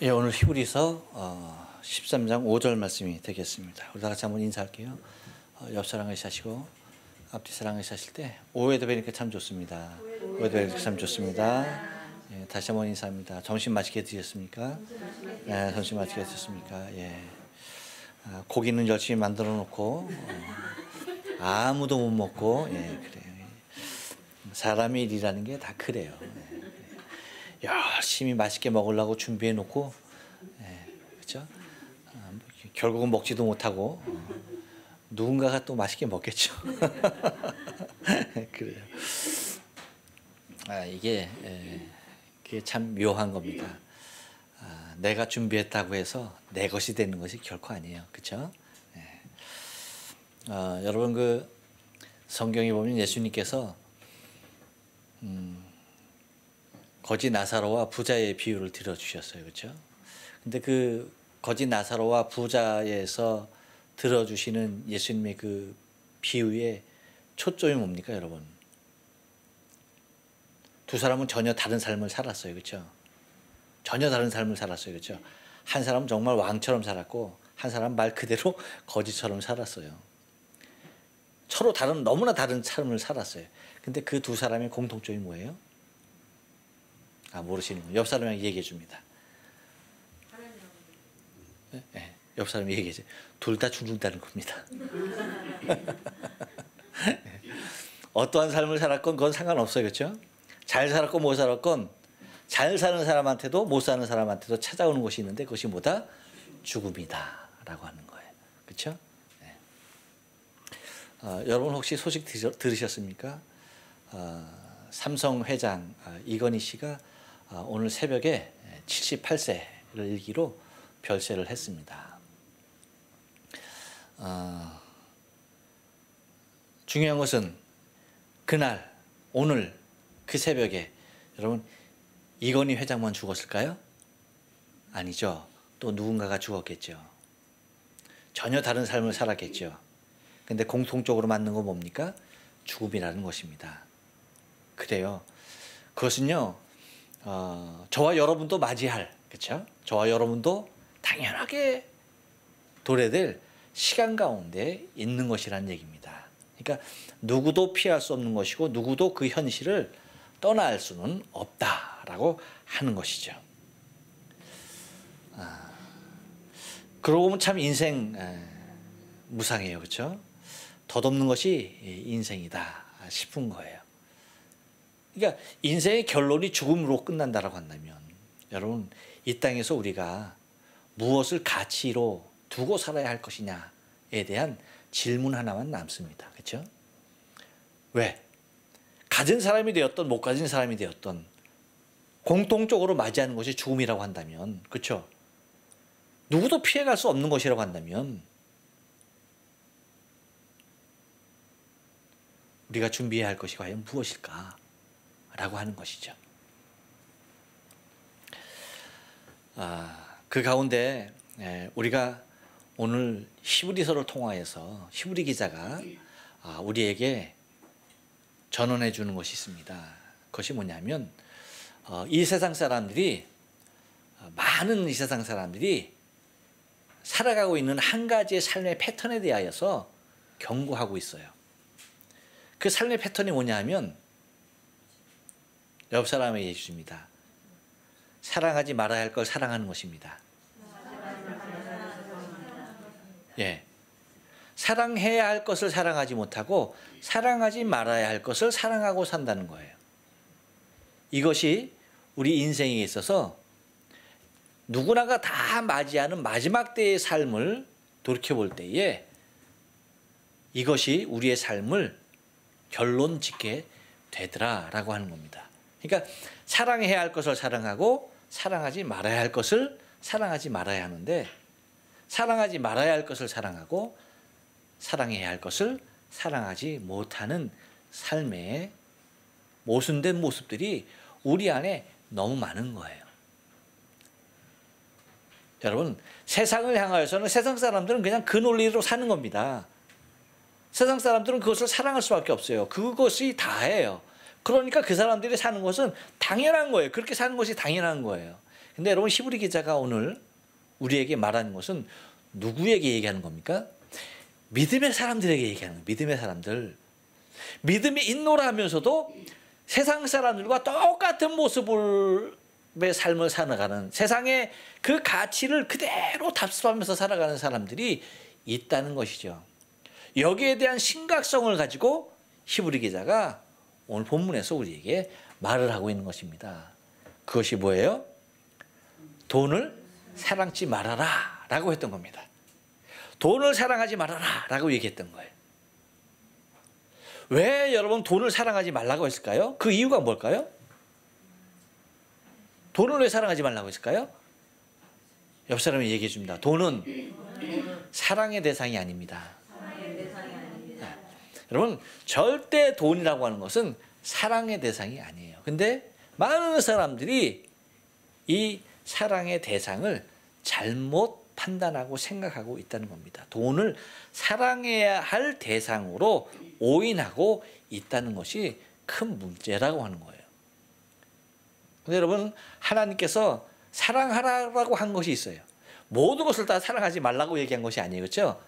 예, 오늘 히브리서 13장 5절 말씀이 되겠습니다. 우리 다 같이 한번 인사할게요. 옆 사랑을 하시고 앞뒤 사랑을 하실 때 오해도 뵈니까 참 좋습니다. 오해도 뵈니까 참 좋습니다. 예, 다시 한번 인사합니다. 점심 맛있게 드셨습니까? 네, 점심 맛있게 드셨습니까? 예. 고기는 열심히 만들어 놓고 아무도 못 먹고, 예, 그래요. 사람의 일이라는 게 다 그래요. 열심히 맛있게 먹으려고 준비해 놓고, 그렇죠? 결국은 먹지도 못하고 누군가가 또 맛있게 먹겠죠. 그래요. 이게 참 묘한 겁니다. 내가 준비했다고 해서 내 것이 되는 것이 결코 아니에요. 그렇죠? 여러분, 그 성경에 보면 예수님께서 거지 나사로와 부자의 비유를 들어주셨어요. 그렇죠? 근데 그 거지 나사로와 부자에서 들어주시는 예수님의 그 비유의 초점이 뭡니까, 여러분? 두 사람은 전혀 다른 삶을 살았어요. 그렇죠? 전혀 다른 삶을 살았어요. 그렇죠? 한 사람은 정말 왕처럼 살았고 한 사람은 말 그대로 거지처럼 살았어요. 서로 다른, 너무나 다른 삶을 살았어요. 근데 그 두 사람의 공통점이 뭐예요? 모르시는군요. 옆 사람이 얘기해 줍니다. 네, 옆 사람이 얘기해 줘요. 둘 다 죽는다는 겁니다. 어떠한 삶을 살았건 그건 상관없어요. 그렇죠? 잘 살았건 못 살았건 잘 사는 사람한테도 못 사는 사람한테도 찾아오는 것이 있는데 그것이 뭐다? 죽음이다 라고 하는 거예요. 그렇죠? 네. 여러분 혹시 소식 들으셨습니까? 삼성 회장 이건희 씨가 오늘 새벽에 78세를 일기로 별세를 했습니다. 중요한 것은 그날, 오늘, 그 새벽에 여러분 이건희 회장만 죽었을까요? 아니죠. 또 누군가가 죽었겠죠. 전혀 다른 삶을 살았겠죠. 근데 공통적으로 맞는 건 뭡니까? 죽음이라는 것입니다. 그래요. 그것은요, 저와 여러분도 맞이할, 그렇죠? 저와 여러분도 당연하게 도래될 시간 가운데 있는 것이라는 얘기입니다. 그러니까 누구도 피할 수 없는 것이고 누구도 그 현실을 떠날 수는 없다라고 하는 것이죠. 그러고 보면 참 인생 무상해요. 그렇죠? 덧없는 것이 인생이다 싶은 거예요. 그러니까 인생의 결론이 죽음으로 끝난다라고 한다면 여러분 이 땅에서 우리가 무엇을 가치로 두고 살아야 할 것이냐에 대한 질문 하나만 남습니다. 그렇죠? 왜? 가진 사람이 되었던 못 가진 사람이 되었던 공통적으로 맞이하는 것이 죽음이라고 한다면, 그렇죠? 누구도 피해갈 수 없는 것이라고 한다면 우리가 준비해야 할 것이 과연 무엇일까? 라고 하는 것이죠. 그 가운데 우리가 오늘 히브리서를 통하여서 히브리 기자가 우리에게 전언해 주는 것이 있습니다. 그것이 뭐냐면 이 세상 사람들이, 많은 이 세상 사람들이 살아가고 있는 한 가지의 삶의 패턴에 대하여서 경고하고 있어요. 그 삶의 패턴이 뭐냐 하면 옆 사람에게 얘기해 줍니다. 사랑하지 말아야 할 걸 사랑하는 것입니다. 예. 사랑해야 할 것을 사랑하지 못하고 사랑하지 말아야 할 것을 사랑하고 산다는 거예요. 이것이 우리 인생에 있어서 누구나가 다 맞이하는 마지막 때의 삶을 돌이켜볼 때에 이것이 우리의 삶을 결론 짓게 되더라라고 하는 겁니다. 그러니까 사랑해야 할 것을 사랑하고 사랑하지 말아야 할 것을 사랑하지 말아야 하는데 사랑하지 말아야 할 것을 사랑하고 사랑해야 할 것을 사랑하지 못하는 삶의 모순된 모습들이 우리 안에 너무 많은 거예요. 여러분, 세상을 향하여서는 세상 사람들은 그냥 그 논리로 사는 겁니다. 세상 사람들은 그것을 사랑할 수밖에 없어요. 그것이 다예요. 그러니까 그 사람들이 사는 것은 당연한 거예요. 그렇게 사는 것이 당연한 거예요. 근데 여러분 히브리 기자가 오늘 우리에게 말하는 것은 누구에게 얘기하는 겁니까? 믿음의 사람들에게 얘기하는 거예요. 믿음의 사람들. 믿음이 있노라 하면서도 세상 사람들과 똑같은 모습의 삶을 살아가는, 세상의 그 가치를 그대로 답습하면서 살아가는 사람들이 있다는 것이죠. 여기에 대한 심각성을 가지고 히브리 기자가 오늘 본문에서 우리에게 말을 하고 있는 것입니다. 그것이 뭐예요? 돈을 사랑치 말아라 라고 했던 겁니다. 돈을 사랑하지 말아라 라고 얘기했던 거예요. 왜 여러분 돈을 사랑하지 말라고 했을까요? 그 이유가 뭘까요? 돈을 왜 사랑하지 말라고 했을까요? 옆 사람이 얘기해 줍니다. 돈은 사랑의 대상이 아닙니다. 여러분 절대 돈이라고 하는 것은 사랑의 대상이 아니에요. 근데 많은 사람들이 이 사랑의 대상을 잘못 판단하고 생각하고 있다는 겁니다. 돈을 사랑해야 할 대상으로 오인하고 있다는 것이 큰 문제라고 하는 거예요. 근데 여러분 하나님께서 사랑하라고 한 것이 있어요. 모든 것을 다 사랑하지 말라고 얘기한 것이 아니에요. 그렇죠?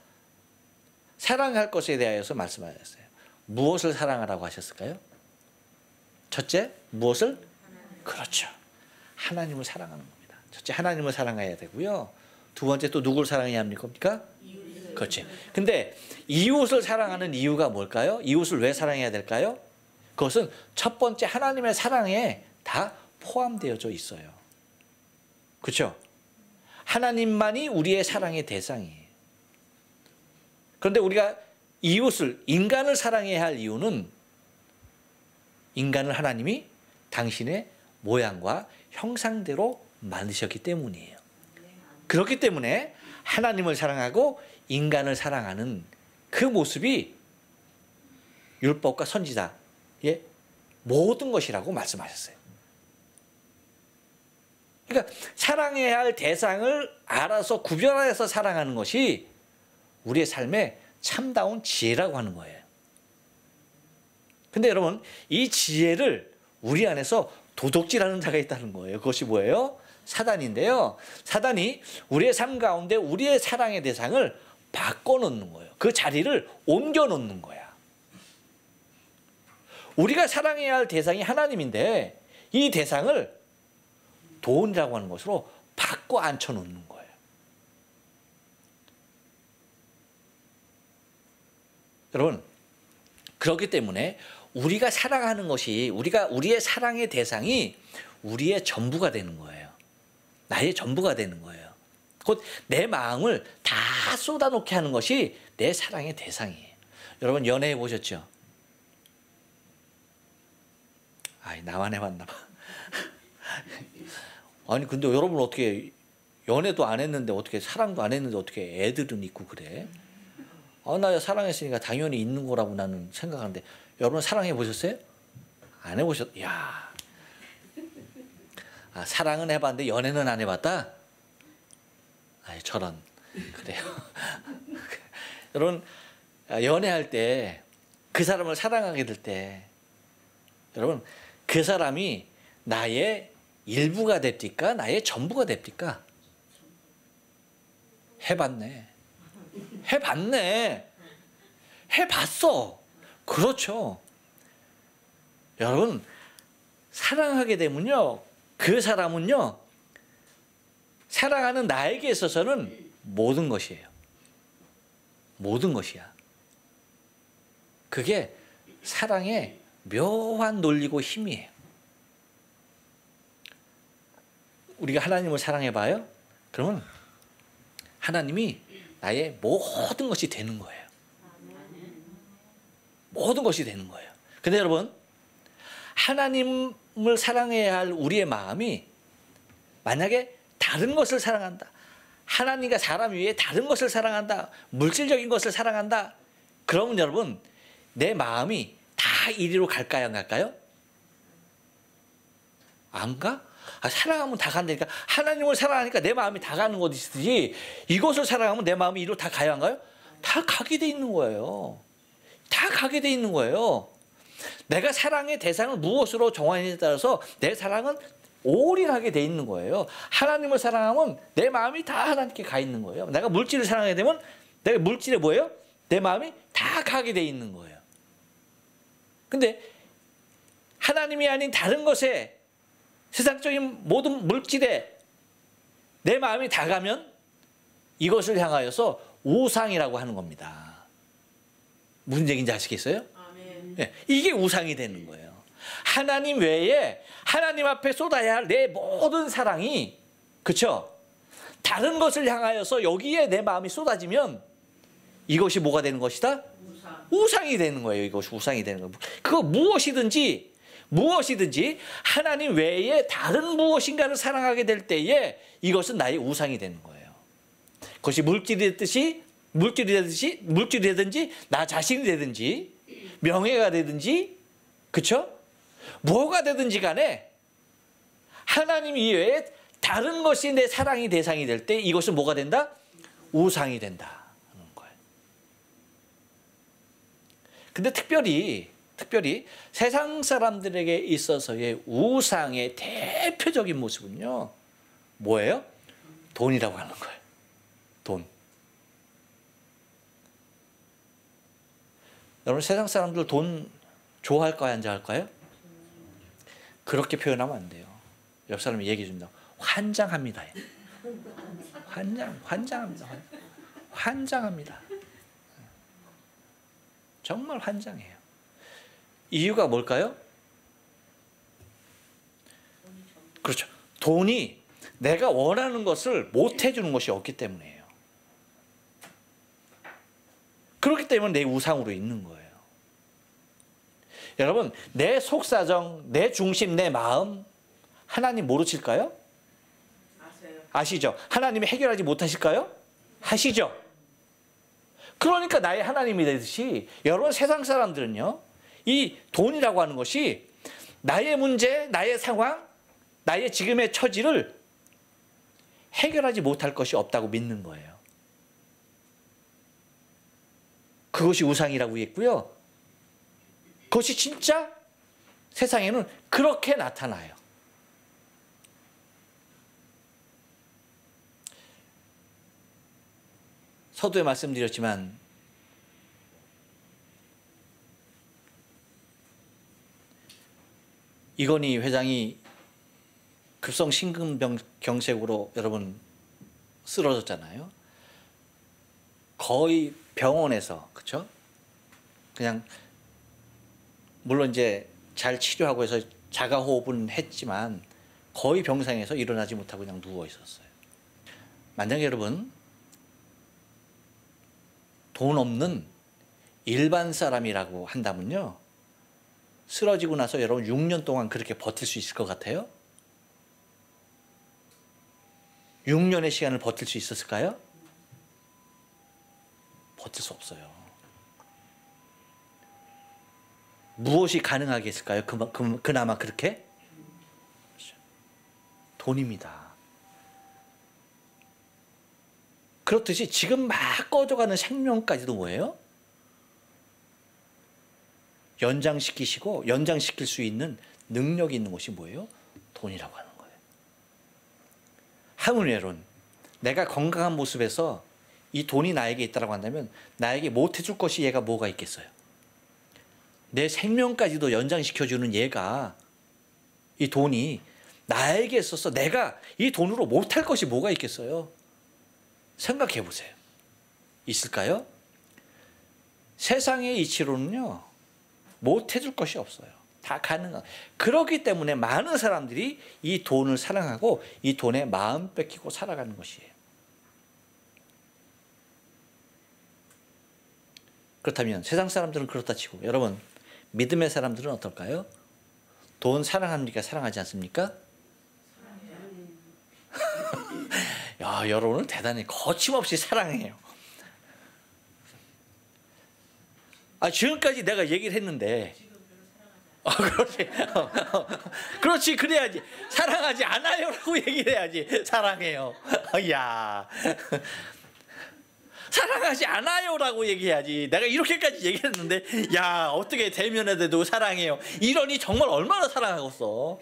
사랑할 것에 대하여서 말씀하셨어요. 무엇을 사랑하라고 하셨을까요? 첫째, 무엇을? 그렇죠. 하나님을 사랑하는 겁니다. 첫째, 하나님을 사랑해야 되고요. 두 번째 또 누구를 사랑해야 합니까? 그렇지. 근데 이웃을 사랑하는 이유가 뭘까요? 이웃을 왜 사랑해야 될까요? 그것은 첫 번째 하나님의 사랑에 다 포함되어져 있어요. 그렇죠? 하나님만이 우리의 사랑의 대상이에요. 그런데 우리가 이웃을, 인간을 사랑해야 할 이유는 인간을 하나님이 당신의 모양과 형상대로 만드셨기 때문이에요. 그렇기 때문에 하나님을 사랑하고 인간을 사랑하는 그 모습이 율법과 선지자의 모든 것이라고 말씀하셨어요. 그러니까 사랑해야 할 대상을 알아서 구별해서 사랑하는 것이 우리의 삶의 참다운 지혜라고 하는 거예요. 근데 여러분 이 지혜를 우리 안에서 도둑질하는 자가 있다는 거예요. 그것이 뭐예요? 사단인데요. 사단이 우리의 삶 가운데 우리의 사랑의 대상을 바꿔놓는 거예요. 그 자리를 옮겨놓는 거야. 우리가 사랑해야 할 대상이 하나님인데 이 대상을 돈이라고 하는 것으로 바꿔 앉혀놓는 거예요. 여러분 그렇기 때문에 우리가 사랑하는 것이 우리의 사랑의 대상이 우리의 전부가 되는 거예요. 나의 전부가 되는 거예요. 곧 내 마음을 다 쏟아놓게 하는 것이 내 사랑의 대상이에요. 여러분 연애해 보셨죠? 아이 나만 해봤나 봐. 아니 근데 여러분 어떻게 연애도 안 했는데 어떻게 사랑도 안 했는데 어떻게 애들은 있고 그래? 나 사랑했으니까 당연히 있는 거라고 나는 생각하는데 여러분 사랑해 보셨어요? 안 해보셨? 야, 사랑은 해봤는데 연애는 안 해봤다? 아이 저런 그래요. 여러분 연애할 때 그 사람을 사랑하게 될 때 여러분 그 사람이 나의 일부가 됩니까? 나의 전부가 됩니까? 해봤네. 해봤어. 그렇죠. 여러분 사랑하게 되면요 그 사람은요 사랑하는 나에게 있어서는 모든 것이에요. 모든 것이야. 그게 사랑의 묘한 논리고 힘이에요. 우리가 하나님을 사랑해봐요. 그러면 하나님이 나의 모든 것이 되는 거예요. 모든 것이 되는 거예요. 근데 여러분 하나님을 사랑해야 할 우리의 마음이 만약에 다른 것을 사랑한다. 하나님과 사람 위에 다른 것을 사랑한다. 물질적인 것을 사랑한다. 그러면 여러분 내 마음이 다 이리로 갈까요? 안 갈까요? 안 가? 사랑하면 다 간다니까. 하나님을 사랑하니까 내 마음이 다 가는 것이지 이것을 사랑하면 내 마음이 이리로 다 가요? 안 가요? 다 가게 돼 있는 거예요. 다 가게 돼 있는 거예요. 내가 사랑의 대상을 무엇으로 정하느냐에 따라서 내 사랑은 올인하게 돼 있는 거예요. 하나님을 사랑하면 내 마음이 다 하나님께 가 있는 거예요. 내가 물질을 사랑하게 되면 내가 물질에 뭐예요? 내 마음이 다 가게 돼 있는 거예요. 근데 하나님이 아닌 다른 것에, 세상적인 모든 물질에 내 마음이 다 가면 이것을 향하여서 우상이라고 하는 겁니다. 무슨 얘기인지 아시겠어요? 네, 이게 우상이 되는 거예요. 하나님 외에 하나님 앞에 쏟아야 할 내 모든 사랑이, 그렇죠? 다른 것을 향하여서 여기에 내 마음이 쏟아지면 이것이 뭐가 되는 것이다? 우상이 되는 거예요. 이것이 우상이 되는 거예요. 그거 무엇이든지 하나님 외에 다른 무엇인가를 사랑하게 될 때에 이것은 나의 우상이 되는 거예요. 그것이 물질이든지 나 자신이 되든지 명예가 되든지, 그렇죠? 뭐가 되든지 간에 하나님 이외에 다른 것이 내 사랑의 대상이 될 때 이것은 뭐가 된다? 우상이 된다. 근데 특별히 세상 사람들에게 있어서의 우상의 대표적인 모습은요, 뭐예요? 돈이라고 하는 거예요. 돈. 여러분, 세상 사람들 돈 좋아할까요, 안 좋아할까요? 그렇게 표현하면 안 돼요. 옆 사람이 얘기해 줍니다. 환장합니다. 환장합니다. 정말 환장해요. 이유가 뭘까요? 그렇죠. 돈이 내가 원하는 것을 못 해주는 것이 없기 때문이에요. 그렇기 때문에 내 우상으로 있는 거예요. 여러분, 내 속사정, 내 중심, 내 마음 하나님 모르실까요? 아시죠? 하나님이 해결하지 못하실까요? 하시죠? 그러니까 나의 하나님이 되듯이 여러분, 세상 사람들은요, 이 돈이라고 하는 것이 나의 문제, 나의 상황, 나의 지금의 처지를 해결하지 못할 것이 없다고 믿는 거예요. 그것이 우상이라고 했고요. 그것이 진짜 세상에는 그렇게 나타나요. 서두에 말씀드렸지만 이건희 회장이 급성 심근경색으로 여러분 쓰러졌잖아요. 거의 병원에서, 그렇죠? 그냥 물론 이제 잘 치료하고 해서 자가호흡은 했지만 거의 병상에서 일어나지 못하고 그냥 누워 있었어요. 만약에 여러분 돈 없는 일반 사람이라고 한다면요, 쓰러지고 나서 여러분 6년 동안 그렇게 버틸 수 있을 것 같아요? 6년의 시간을 버틸 수 있었을까요? 버틸 수 없어요. 무엇이 가능하겠을까요? 그나마 그렇게? 돈입니다. 그렇듯이 지금 막 꺼져가는 생명까지도 뭐예요? 연장시킬 수 있는 능력이 있는 것이 뭐예요? 돈이라고 하는 거예요. 하물며 여러분, 내가 건강한 모습에서 이 돈이 나에게 있다고 한다면 나에게 못해줄 것이 얘가 뭐가 있겠어요? 내 생명까지도 연장시켜주는 얘가, 이 돈이 나에게 있어서 내가 이 돈으로 못할 것이 뭐가 있겠어요? 생각해 보세요. 있을까요? 세상의 이치로는요, 못해줄 것이 없어요. 다 가능한. 그렇기 때문에 많은 사람들이 이 돈을 사랑하고 이 돈에 마음 뺏기고 살아가는 것이에요. 그렇다면 세상 사람들은 그렇다 치고 여러분, 믿음의 사람들은 어떨까요? 돈 사랑합니까? 사랑하지 않습니까? 야, 여러분은 대단히 거침없이 사랑해요. 지금까지 내가 얘기를 했는데, 그렇지. 그렇지, 그래야지. 사랑하지 않아요라고 얘기를 해야지. 사랑해요. 야, 사랑하지 않아요라고 얘기해야지. 내가 이렇게까지 얘기했는데, 야, 어떻게 대면에 대도 사랑해요. 이러니 정말 얼마나 사랑하겠어.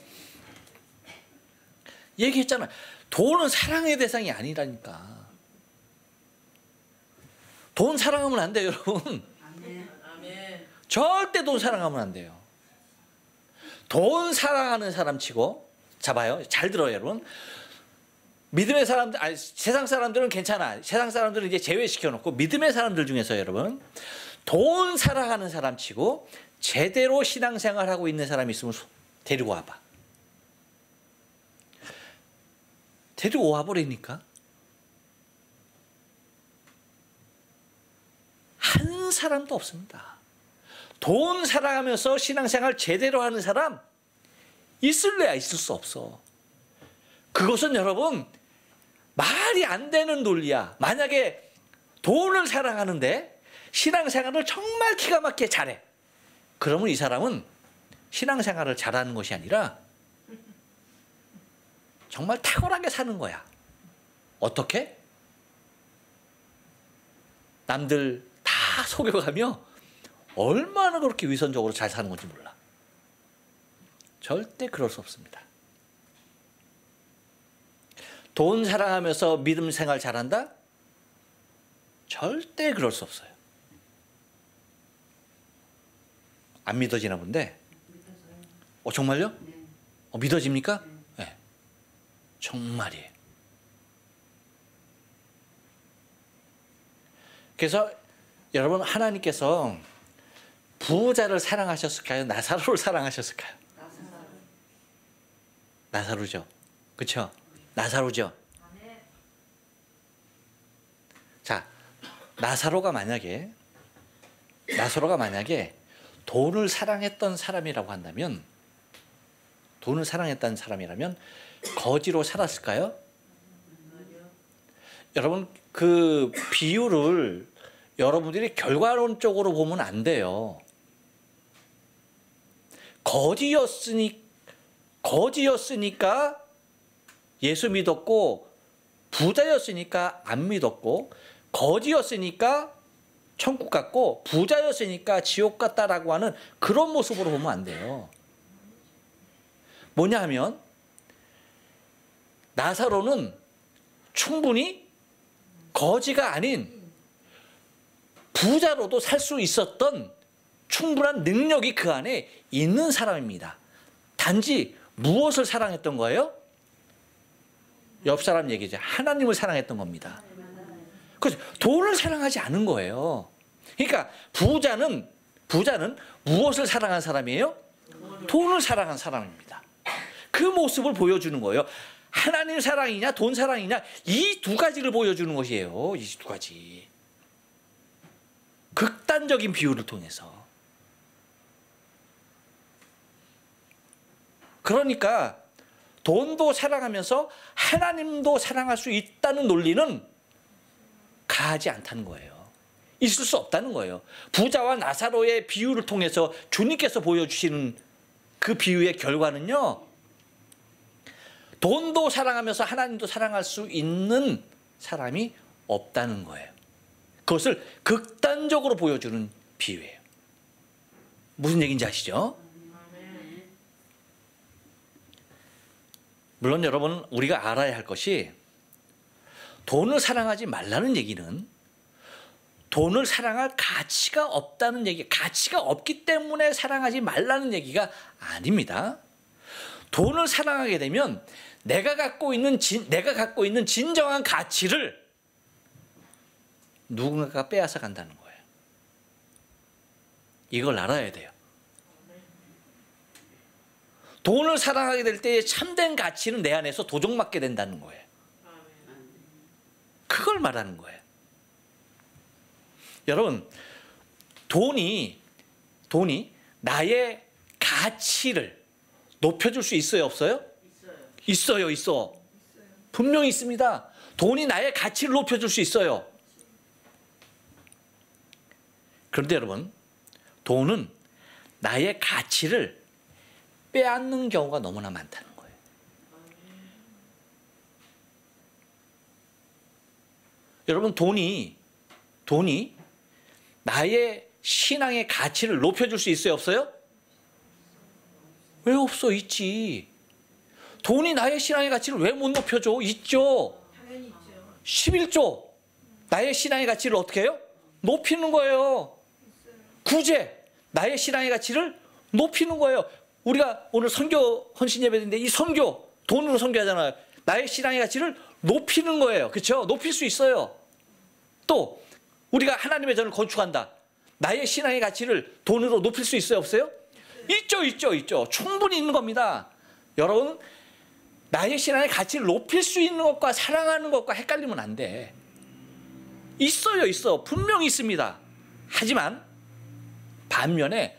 얘기했잖아요. 돈은 사랑의 대상이 아니라니까. 돈 사랑하면 안 돼요, 여러분. 절대 돈 사랑하면 안 돼요. 돈 사랑하는 사람 치고, 잡아요. 잘 들어요, 여러분. 믿음의 사람들, 아니, 세상 사람들은 괜찮아. 세상 사람들은 이제 제외시켜 놓고, 믿음의 사람들 중에서 여러분, 돈 사랑하는 사람 치고, 제대로 신앙생활 하고 있는 사람이 있으면 데리고 와봐. 데리고 와버리니까. 한 사람도 없습니다. 돈 사랑하면서 신앙생활 제대로 하는 사람 있을래야 있을 수 없어. 그것은 여러분 말이 안 되는 논리야. 만약에 돈을 사랑하는데 신앙생활을 정말 기가 막히게 잘해. 그러면 이 사람은 신앙생활을 잘하는 것이 아니라 정말 탁월하게 사는 거야. 어떻게? 남들 다 속여가며 얼마나 그렇게 위선적으로 잘 사는 건지 몰라. 절대 그럴 수 없습니다. 돈 사랑하면서 믿음 생활 잘한다? 절대 그럴 수 없어요. 안 믿어지나 본데? 정말요? 믿어집니까? 네. 정말이에요. 그래서 여러분, 하나님께서 부자를 사랑하셨을까요? 나사로를 사랑하셨을까요? 나사로죠. 그렇죠? 나사로죠. 자, 나사로가 만약에 돈을 사랑했던 사람이라고 한다면, 돈을 사랑했다는 사람이라면 거지로 살았을까요? 여러분, 그 비유를 여러분들이 결과론적으로 보면 안 돼요. 거지였으니까 예수 믿었고, 부자였으니까 안 믿었고, 거지였으니까 천국 갔고, 부자였으니까 지옥 갔다라고 하는 그런 모습으로 보면 안 돼요. 뭐냐 하면 나사로는 충분히 거지가 아닌 부자로도 살 수 있었던 충분한 능력이 그 안에 있는 사람입니다. 단지 무엇을 사랑했던 거예요? 옆 사람 얘기죠. 하나님을 사랑했던 겁니다. 그래서 돈을 사랑하지 않은 거예요. 그러니까 부자는 무엇을 사랑한 사람이에요? 돈을 사랑한 사람입니다. 그 모습을 보여주는 거예요. 하나님 사랑이냐 돈 사랑이냐, 이 두 가지를 보여주는 것이에요. 이 두 가지. 극단적인 비유를 통해서. 그러니까 돈도 사랑하면서 하나님도 사랑할 수 있다는 논리는 가하지 않다는 거예요. 있을 수 없다는 거예요. 부자와 나사로의 비유를 통해서 주님께서 보여주시는 그 비유의 결과는요, 돈도 사랑하면서 하나님도 사랑할 수 있는 사람이 없다는 거예요. 그것을 극단적으로 보여주는 비유예요. 무슨 얘기인지 아시죠? 물론 여러분, 우리가 알아야 할 것이, 돈을 사랑하지 말라는 얘기는 돈을 사랑할 가치가 없다는 얘기, 가치가 없기 때문에 사랑하지 말라는 얘기가 아닙니다. 돈을 사랑하게 되면 내가 갖고 있는 진정한 가치를 누군가가 빼앗아 간다는 거예요. 이걸 알아야 돼요. 돈을 사랑하게 될 때 참된 가치는 내 안에서 도적맞게 된다는 거예요. 그걸 말하는 거예요. 여러분, 돈이 나의 가치를 높여줄 수 있어요, 없어요? 있어요. 분명히 있습니다. 돈이 나의 가치를 높여줄 수 있어요. 그런데 여러분, 돈은 나의 가치를 빼앗는 경우가 너무나 많다는 거예요. 여러분, 돈이 나의 신앙의 가치를 높여줄 수 있어요, 없어요? 왜 없어? 있지. 돈이 나의 신앙의 가치를 왜 못 높여줘? 있죠. 당연히 있죠. 11조. 나의 신앙의 가치를 어떻게 해요? 높이는 거예요. 구제. 나의 신앙의 가치를 높이는 거예요. 우리가 오늘 선교 헌신 예배인데 이 선교 돈으로 선교하잖아요. 나의 신앙의 가치를 높이는 거예요. 그렇죠? 높일 수 있어요. 또 우리가 하나님의 전을 건축한다. 나의 신앙의 가치를 돈으로 높일 수 있어요? 없어요? 있죠. 충분히 있는 겁니다. 여러분, 나의 신앙의 가치를 높일 수 있는 것과 사랑하는 것과 헷갈리면 안 돼. 있어. 분명히 있습니다. 하지만 반면에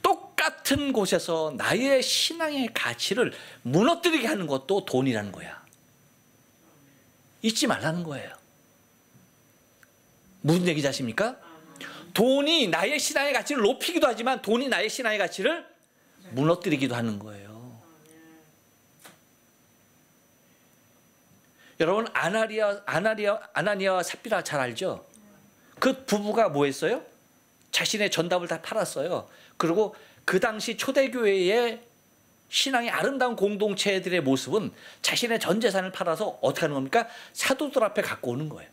똑같은 곳에서 나의 신앙의 가치를 무너뜨리게 하는 것도 돈이라는 거야. 잊지 말라는 거예요. 무슨 얘기인지 아십니까? 돈이 나의 신앙의 가치를 높이기도 하지만 돈이 나의 신앙의 가치를 무너뜨리기도 하는 거예요. 여러분, 아나니아와 삽비라 잘 알죠? 그 부부가 뭐 했어요? 자신의 전답을 다 팔았어요. 그리고 그 당시 초대교회의 신앙의 아름다운 공동체들의 모습은 자신의 전 재산을 팔아서 어떻게 하는 겁니까? 사도들 앞에 갖고 오는 거예요.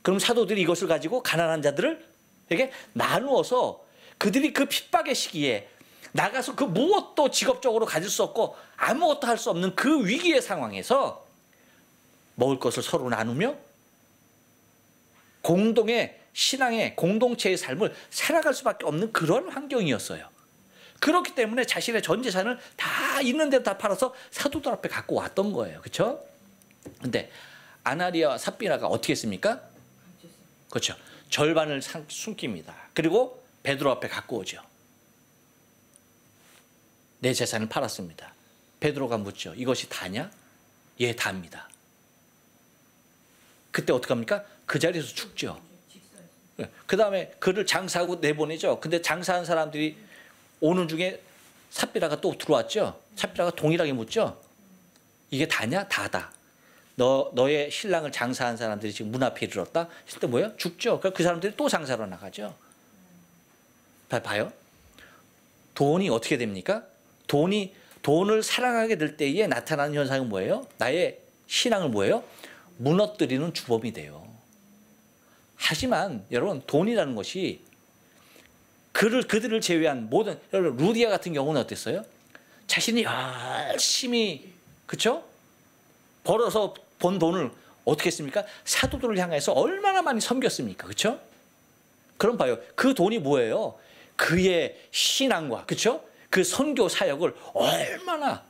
그럼 사도들이 이것을 가지고 가난한 자들에게 나누어서 그들이 그 핍박의 시기에 나가서 그 무엇도 직업적으로 가질 수 없고 아무것도 할 수 없는 그 위기의 상황에서 먹을 것을 서로 나누며 공동의 신앙의 공동체의 삶을 살아갈 수밖에 없는 그런 환경이었어요. 그렇기 때문에 자신의 전 재산을 다 있는 대로 다 팔아서 사도들 앞에 갖고 왔던 거예요. 그렇죠? 근데 아나니아와 삽비라가 어떻게 했습니까? 그렇죠. 절반을 숨깁니다. 그리고 베드로 앞에 갖고 오죠. 내 재산을 팔았습니다. 베드로가 묻죠. 이것이 다냐? 예, 다입니다. 그때 어떻게 합니까? 그 자리에서 죽죠. 그 다음에 그를 장사하고 내보내죠. 근데 장사한 사람들이 오는 중에 삽비라가 또 들어왔죠. 삽비라가 동일하게 묻죠. 이게 다냐? 다다. 너의 신랑을 장사한 사람들이 지금 문 앞에 이르렀다. 했을 때 뭐예요? 죽죠. 그 사람들이 또 장사로 나가죠. 봐요. 돈이 어떻게 됩니까? 돈을 사랑하게 될 때에 나타나는 현상은 뭐예요? 나의 신앙을 뭐예요? 무너뜨리는 주범이 돼요. 하지만 여러분, 돈이라는 것이 그들을 제외한 모든, 여러분 루디아 같은 경우는 어땠어요? 자신이 열심히, 그렇죠? 벌어서 번 돈을 어떻게 했습니까? 사도들을 향해서 얼마나 많이 섬겼습니까? 그렇죠? 그럼 봐요. 그 돈이 뭐예요? 그의 신앙과, 그렇죠? 그 선교 사역을 얼마나,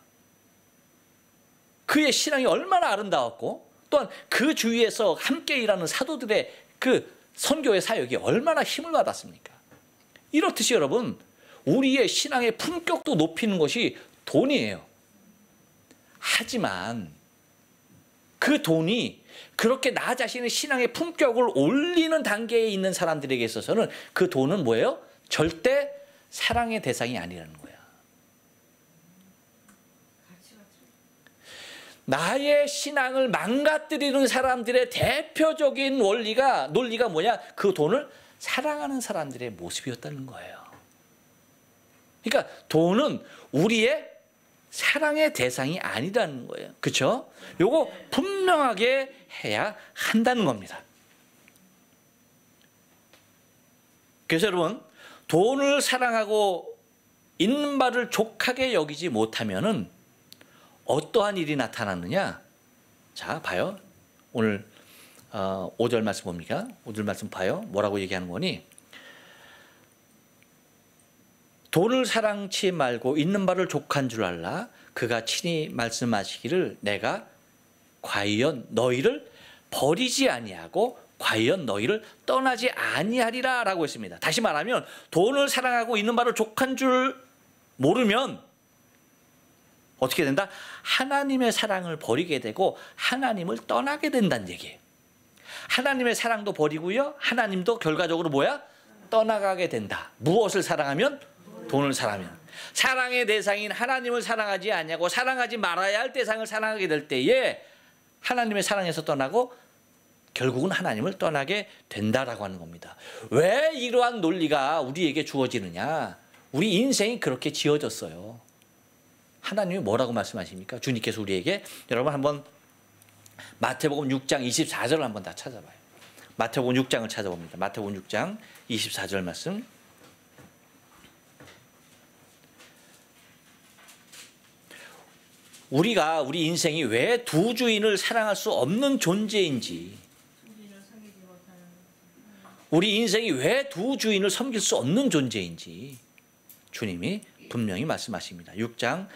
그의 신앙이 얼마나 아름다웠고, 또한 그 주위에서 함께 일하는 사도들의 그 선교의 사역이 얼마나 힘을 받았습니까? 이렇듯이 여러분, 우리의 신앙의 품격도 높이는 것이 돈이에요. 하지만 그 돈이 그렇게 나 자신의 신앙의 품격을 올리는 단계에 있는 사람들에게 있어서는 그 돈은 뭐예요? 절대 사랑의 대상이 아니라는 거야. 나의 신앙을 망가뜨리는 사람들의 대표적인 논리가 뭐냐? 그 돈을 사랑하는 사람들의 모습이었다는 거예요. 그러니까 돈은 우리의 사랑의 대상이 아니라는 거예요. 그렇죠? 요거 분명하게 해야 한다는 겁니다. 그래서 여러분, 돈을 사랑하고 있는 바를 족하게 여기지 못하면은 어떠한 일이 나타나느냐? 자, 봐요. 오늘 5절 말씀 봅니까? 5절 말씀 봐요. 뭐라고 얘기하는 거니? 돈을 사랑치 말고 있는 바를 족한 줄 알라. 그가 친히 말씀하시기를 내가 과연 너희를 버리지 아니하고 과연 너희를 떠나지 아니하리라 라고 했습니다. 다시 말하면 돈을 사랑하고 있는 바를 족한 줄 모르면 어떻게 된다? 하나님의 사랑을 버리게 되고 하나님을 떠나게 된다는 얘기예요. 하나님의 사랑도 버리고요. 하나님도 결과적으로 뭐야? 떠나가게 된다. 무엇을 사랑하면? 돈을 사랑하면. 사랑의 대상인 하나님을 사랑하지 아니하고 사랑하지 말아야 할 대상을 사랑하게 될 때에 하나님의 사랑에서 떠나고 결국은 하나님을 떠나게 된다라고 하는 겁니다. 왜 이러한 논리가 우리에게 주어지느냐? 우리 인생이 그렇게 지어졌어요. 하나님이 뭐라고 말씀하십니까? 주님께서 우리에게. 여러분 한번 마태복음 6장 24절을 한번 다 찾아봐요. 마태복음 6장을 찾아봅니다. 마태복음 6장 24절 말씀. 우리 인생이 왜 두 주인을 사랑할 수 없는 존재인지, 우리 인생이 왜 두 주인을 섬길 수 없는 존재인지 주님이 분명히 말씀하십니다. 6장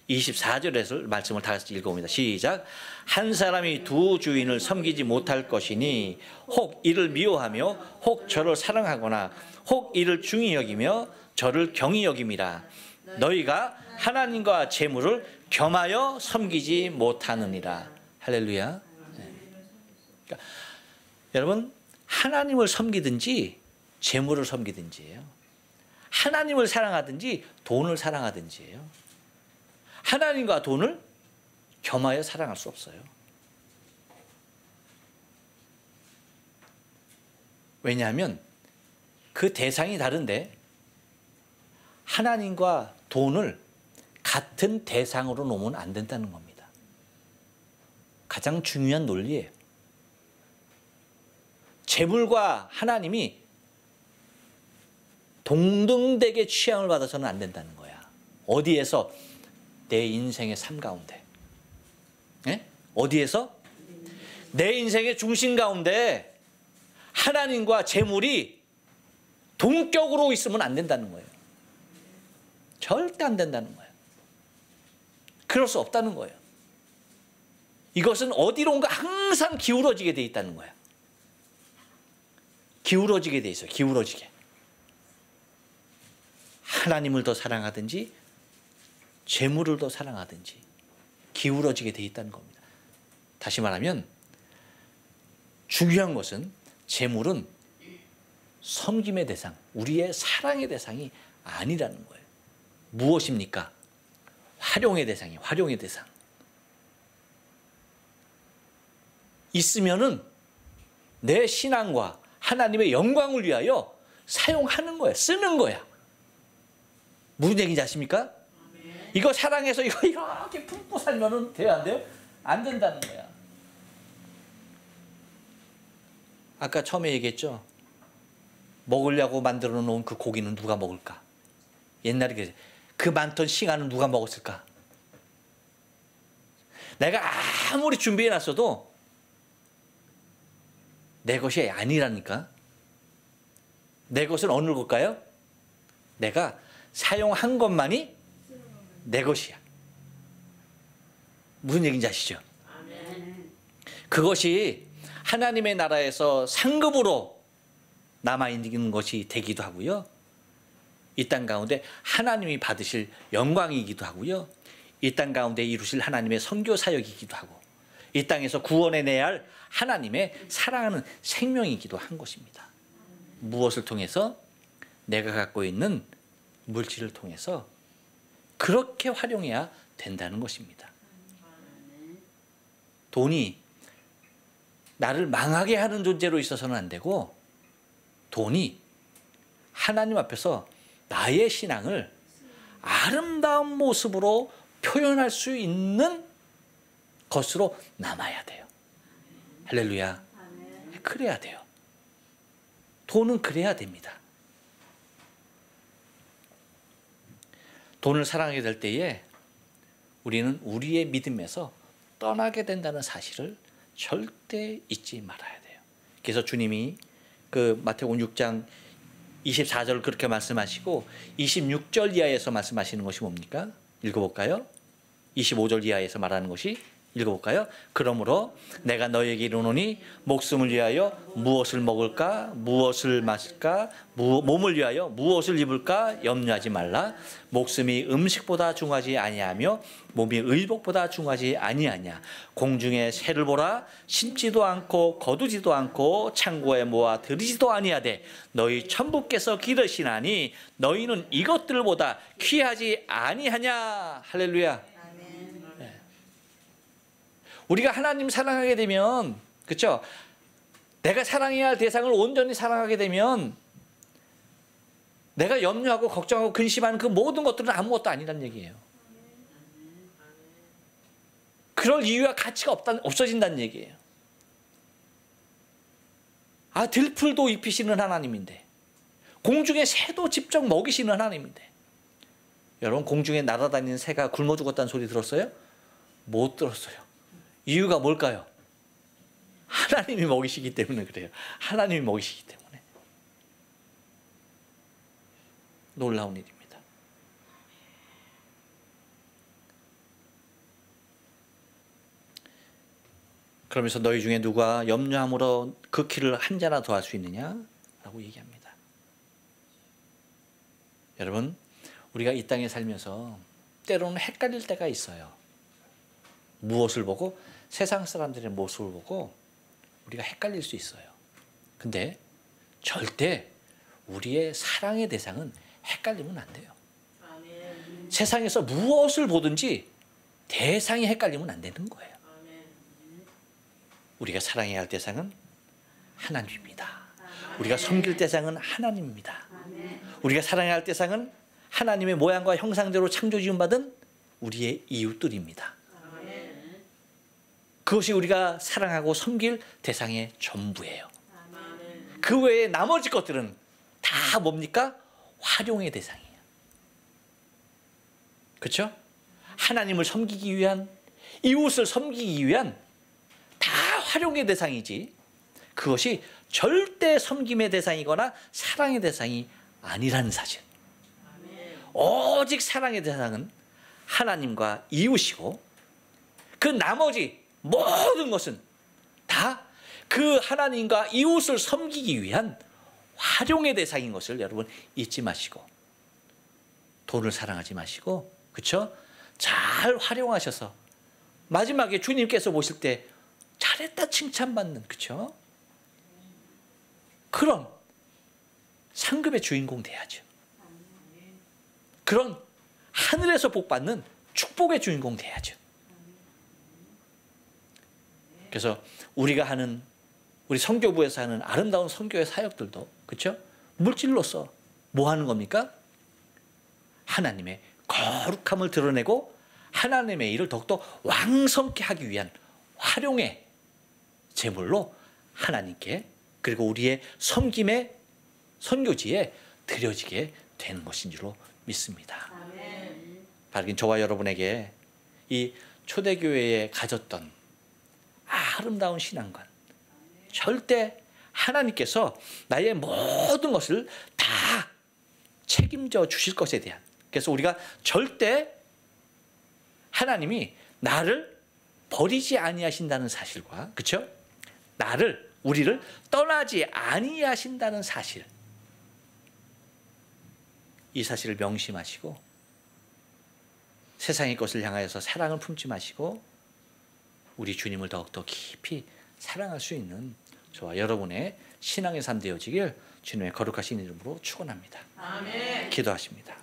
24절에서 말씀을 다 같이 읽어봅니다. 시작. 한 사람이 두 주인을 섬기지 못할 것이니 혹 이를 미워하며 혹 저를 사랑하거나 혹 이를 중히 여기며 저를 경히 여김이라. 너희가 하나님과 재물을 겸하여 섬기지 못하느니라. 할렐루야. 네. 그러니까 여러분 하나님을 섬기든지 재물을 섬기든지예요. 하나님을 사랑하든지 돈을 사랑하든지예요. 하나님과 돈을 겸하여 사랑할 수 없어요. 왜냐하면 그 대상이 다른데 하나님과 돈을 같은 대상으로 놓으면 안 된다는 겁니다. 가장 중요한 논리예요. 재물과 하나님이 동등되게 취향을 받아서는 안 된다는 거야. 어디에서? 내 인생의 삶 가운데. 네? 어디에서? 내 인생의 중심 가운데 하나님과 재물이 동격으로 있으면 안 된다는 거예요. 절대 안 된다는 거예요. 그럴 수 없다는 거예요. 이것은 어디론가 항상 기울어지게 돼 있다는 거야. 기울어지게 돼 있어요. 기울어지게. 하나님을 더 사랑하든지 재물을 더 사랑하든지 기울어지게 돼 있다는 겁니다. 다시 말하면 중요한 것은 재물은 섬김의 대상, 우리의 사랑의 대상이 아니라는 거예요. 무엇입니까? 활용의 대상이에요. 활용의 대상. 있으면은 내 신앙과 하나님의 영광을 위하여 사용하는 거야. 쓰는 거야. 무슨 얘기인지 아십니까? 이거 사랑해서 이거 이렇게 품고 살면은 돼요, 안 돼요? 안 된다는 거야. 아까 처음에 얘기했죠. 먹으려고 만들어 놓은 그 고기는 누가 먹을까? 옛날에 그 많던 시간은 누가 먹었을까? 내가 아무리 준비해 놨어도 내 것이 아니라니까. 내 것은 어느 걸까요? 내가 사용한 것만이 내 것이야. 무슨 얘기인지 아시죠? 그것이 하나님의 나라에서 상급으로 남아있는 것이 되기도 하고요. 이 땅 가운데 하나님이 받으실 영광이기도 하고요. 이 땅 가운데 이루실 하나님의 선교 사역이기도 하고 이 땅에서 구원해내야 할 하나님의 사랑하는 생명이기도 한 것입니다. 무엇을 통해서? 내가 갖고 있는 물질을 통해서 그렇게 활용해야 된다는 것입니다. 돈이 나를 망하게 하는 존재로 있어서는 안 되고 돈이 하나님 앞에서 나의 신앙을 아름다운 모습으로 표현할 수 있는 것으로 남아야 돼요. 할렐루야. 그래야 돼요. 돈은 그래야 됩니다. 돈을 사랑하게 될 때에 우리는 우리의 믿음에서 떠나게 된다는 사실을 절대 잊지 말아야 돼요. 그래서 주님이 그 마태복음 6장 24절 그렇게 말씀하시고 26절 이하에서 말씀하시는 것이 뭡니까? 읽어볼까요? 25절 이하에서 말하는 것이 읽어볼까요? 그러므로 내가 너에게 이르노니 목숨을 위하여 무엇을 먹을까 무엇을 마실까 몸을 위하여 무엇을 입을까 염려하지 말라. 목숨이 음식보다 중하지 아니하며 몸이 의복보다 중하지 아니하냐. 공중의 새를 보라. 심지도 않고 거두지도 않고 창고에 모아 들이지도 아니하되 너희 천부께서 기르시나니 너희는 이것들보다 귀하지 아니하냐. 할렐루야. 우리가 하나님 사랑하게 되면, 그렇죠? 내가 사랑해야 할 대상을 온전히 사랑하게 되면 내가 염려하고 걱정하고 근심하는 그 모든 것들은 아무것도 아니란 얘기예요. 그럴 이유와 가치가 없어진다는 얘기예요. 들풀도 입히시는 하나님인데, 공중의 새도 직접 먹이시는 하나님인데, 여러분 공중에 날아다니는 새가 굶어 죽었다는 소리 들었어요? 못 들었어요. 이유가 뭘까요? 하나님이 먹이시기 때문에 그래요. 하나님이 먹이시기 때문에. 놀라운 일입니다. 그러면서 너희 중에 누가 염려함으로 그 키를 한 자나 더 할 수 있느냐라고 얘기합니다. 여러분, 우리가 이 땅에 살면서 때로는 헷갈릴 때가 있어요. 무엇을 보고? 세상 사람들의 모습을 보고 우리가 헷갈릴 수 있어요. 근데 절대 우리의 사랑의 대상은 헷갈리면 안 돼요. 아멘. 세상에서 무엇을 보든지 대상이 헷갈리면 안 되는 거예요. 아멘. 우리가 사랑해야 할 대상은 하나님입니다. 아멘. 우리가 섬길 대상은 하나님입니다. 아멘. 우리가 사랑해야 할 대상은 하나님의 모양과 형상대로 창조 지음 받은 우리의 이웃들입니다. 아멘. 그것이 우리가 사랑하고 섬길 대상의 전부예요. 아멘. 그 외에 나머지 것들은 다 뭡니까? 활용의 대상이에요. 그렇죠? 하나님을 섬기기 위한, 이웃을 섬기기 위한 다 활용의 대상이지, 그것이 절대 섬김의 대상이거나 사랑의 대상이 아니라는 사실. 오직 사랑의 대상은 하나님과 이웃이고, 그 나머지 모든 것은 다 그 하나님과 이웃을 섬기기 위한 활용의 대상인 것을 여러분 잊지 마시고, 돈을 사랑하지 마시고, 그렇죠? 잘 활용하셔서 마지막에 주님께서 보실 때 잘했다 칭찬받는, 그렇죠? 그런 상급의 주인공 돼야죠. 그런 하늘에서 복받는 축복의 주인공 돼야죠. 그래서 우리가 하는, 우리 선교부에서 하는 아름다운 선교의 사역들도, 그렇죠? 물질로서 뭐 하는 겁니까? 하나님의 거룩함을 드러내고 하나님의 일을 더욱더 왕성케 하기 위한 활용의 제물로 하나님께, 그리고 우리의 섬김의 선교지에 드려지게 되는 것인 줄로 믿습니다. 아멘. 바로 저와 여러분에게 이 초대교회에 가졌던 아름다운 신앙관, 절대 하나님께서 나의 모든 것을 다 책임져 주실 것에 대한, 그래서 우리가 절대 하나님이 나를 버리지 아니하신다는 사실과, 그렇죠? 우리를 떠나지 아니하신다는 사실, 이 사실을 명심하시고 세상의 것을 향하여서 사랑을 품지 마시고 우리 주님을 더욱더 깊이 사랑할 수 있는 저와 여러분의 신앙의 삶 되어지길 주님의 거룩하신 이름으로 축원합니다. 아멘. 기도하십니다.